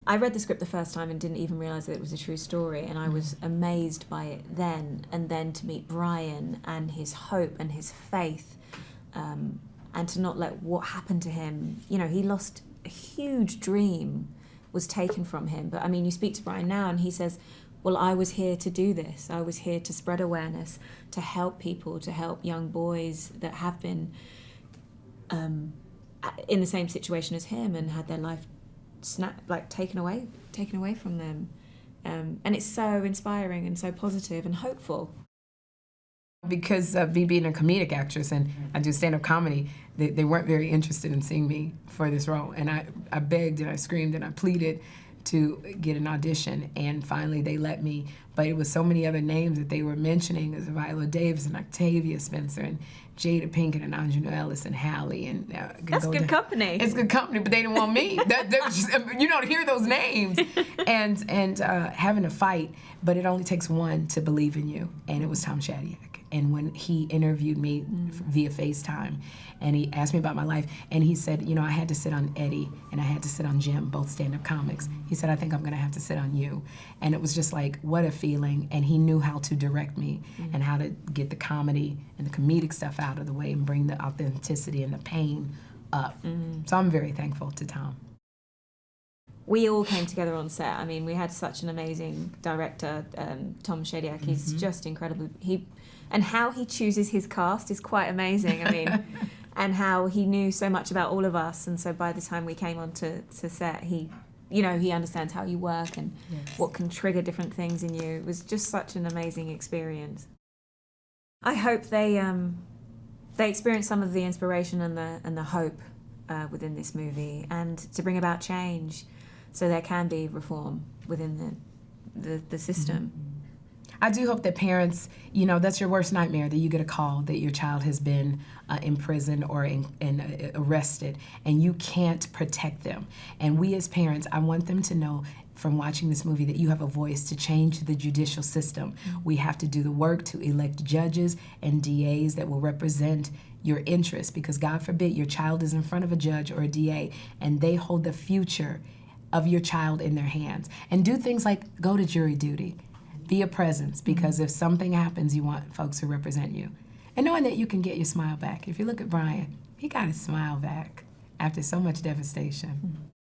I read the script the first time and didn't even realise that it was a true story, and I was amazed by it then. And then to meet Brian and his hope and his faith, and to not let what happened to him, you know, he lost a huge dream, was taken from him. But I mean, you speak to Brian now and he says, well, I was here to do this. I was here to spread awareness, to help people, to help young boys that have been in the same situation as him and had their life taken away from them. And it's so inspiring and so positive and hopeful. Because of me being a comedic actress and I do stand-up comedy, they weren't very interested in seeing me for this role. And I begged and I screamed and I pleaded to get an audition, and finally they let me. But it was so many other names that they were mentioning, as Viola Davis and Octavia Spencer and Jada Pinkett and Angelina Ellis and Hallie. And that's good company. It's good company, but they didn't want me. that was just, you know, to hear those names and having a fight. But it only takes one to believe in you, and it was Tom Shadyac. And when he interviewed me via FaceTime, and he asked me about my life, and he said, you know, I had to sit on Eddie and I had to sit on Jim, both stand-up comics. He said, I think I'm gonna have to sit on you. And it was just like, what a feeling. And he knew how to direct me and how to get the comedy and the comedic stuff out of the way and bring the authenticity and the pain up. So I'm very thankful to Tom. We all came together on set. I mean, we had such an amazing director, Tom Shadyac. He's just incredible. And how he chooses his cast is quite amazing. I mean, and how he knew so much about all of us. And so by the time we came onto set, he understands how you work and what can trigger different things in you. It was just such an amazing experience. I hope they experience some of the inspiration and the hope within this movie, and to bring about change, so there can be reform within the system. I do hope that parents, you know, that's your worst nightmare, that you get a call that your child has been in prison or arrested, and you can't protect them. And we as parents, I want them to know from watching this movie that you have a voice to change the judicial system. We have to do the work to elect judges and DAs that will represent your interests, because God forbid your child is in front of a judge or a DA and they hold the future of your child in their hands. And do things like go to jury duty. Be a presence, because if something happens, you want folks who represent you. And knowing that you can get your smile back. If you look at Brian, he got his smile back after so much devastation.